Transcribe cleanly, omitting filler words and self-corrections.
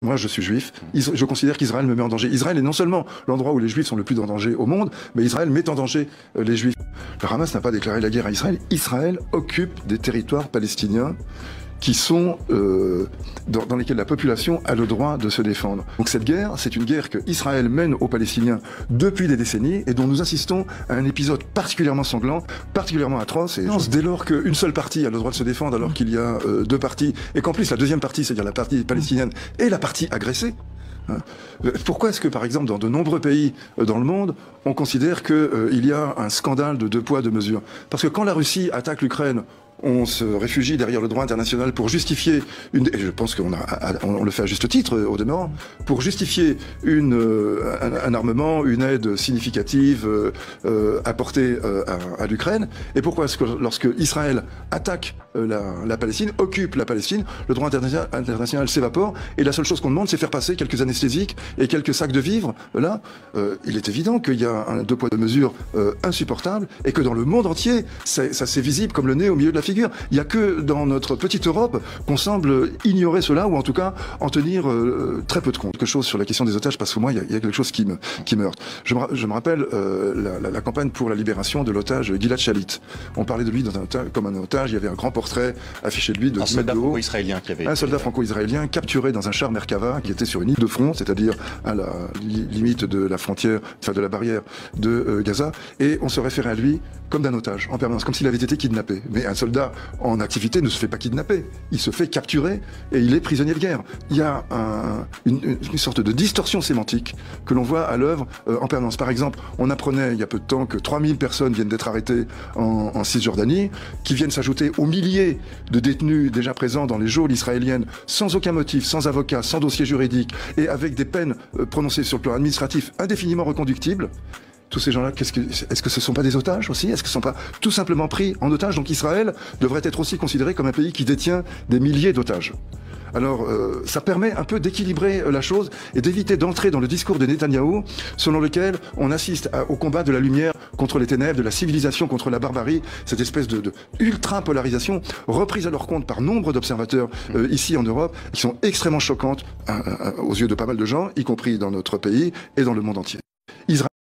Moi, je suis juif. Je considère qu'Israël me met en danger. Israël est non seulement l'endroit où les juifs sont le plus en danger au monde, mais Israël met en danger les juifs. Le Hamas n'a pas déclaré la guerre à Israël. Israël occupe des territoires palestiniens qui sont dans lesquels la population a le droit de se défendre. Donc cette guerre, c'est une guerre que Israël mène aux Palestiniens depuis des décennies et dont nous assistons à un épisode particulièrement sanglant, particulièrement atroce. Et dès lors qu'une seule partie a le droit de se défendre alors qu'il y a deux parties, et qu'en plus la deuxième partie, c'est-à-dire la partie palestinienne, est la partie agressée, pourquoi est-ce que, par exemple, dans de nombreux pays dans le monde, on considère qu'il y a un scandale de deux poids, deux mesures? Parce que quand la Russie attaque l'Ukraine, on se réfugie derrière le droit international pour justifier et je pense qu'on le fait à juste titre, au demeurant, pour justifier un armement, une aide significative apportée à l'Ukraine. Et pourquoi est-ce que lorsque Israël attaque la Palestine, occupe la Palestine, le droit international s'évapore et la seule chose qu'on demande, c'est faire passer quelques anesthésiques et quelques sacs de vivres? Là, il est évident qu'il y a un deux poids deux mesures insupportable et que dans le monde entier, ça c'est visible comme le nez au milieu de la figure. Il n'y a que dans notre petite Europe qu'on semble ignorer cela, ou en tout cas en tenir très peu de compte. Quelque chose sur la question des otages, parce que moi, il y a quelque chose qui me heurte. Je me rappelle la campagne pour la libération de l'otage Gilad Shalit. On parlait de lui comme un otage, il y avait un grand portrait affiché de lui de 10 mètres de haut. Un soldat franco-israélien capturé dans un char Merkava qui était sur une île de front, c'est-à-dire à la limite de la frontière, enfin de la barrière de Gaza, et on se référait à lui comme d'un otage, en permanence, comme s'il avait été kidnappé. Mais un soldat en activité ne se fait pas kidnapper, il se fait capturer et il est prisonnier de guerre. Il y a une sorte de distorsion sémantique que l'on voit à l'œuvre en permanence. Par exemple, on apprenait il y a peu de temps que 3000 personnes viennent d'être arrêtées en Cisjordanie, qui viennent s'ajouter aux milliers de détenus déjà présents dans les geôles israéliennes, sans aucun motif, sans avocat, sans dossier juridique, et avec des peines prononcées sur le plan administratif indéfiniment reconductibles. Tous ces gens-là, est-ce que ce ne sont pas des otages aussi? Est-ce que ce ne sont pas tout simplement pris en otage? Donc Israël devrait être aussi considéré comme un pays qui détient des milliers d'otages. Alors, ça permet un peu d'équilibrer la chose et d'éviter d'entrer dans le discours de Netanyahou, selon lequel on assiste au combat de la lumière contre les ténèbres, de la civilisation contre la barbarie, cette espèce de ultra-polarisation reprise à leur compte par nombre d'observateurs ici en Europe, qui sont extrêmement choquantes aux yeux de pas mal de gens, y compris dans notre pays et dans le monde entier.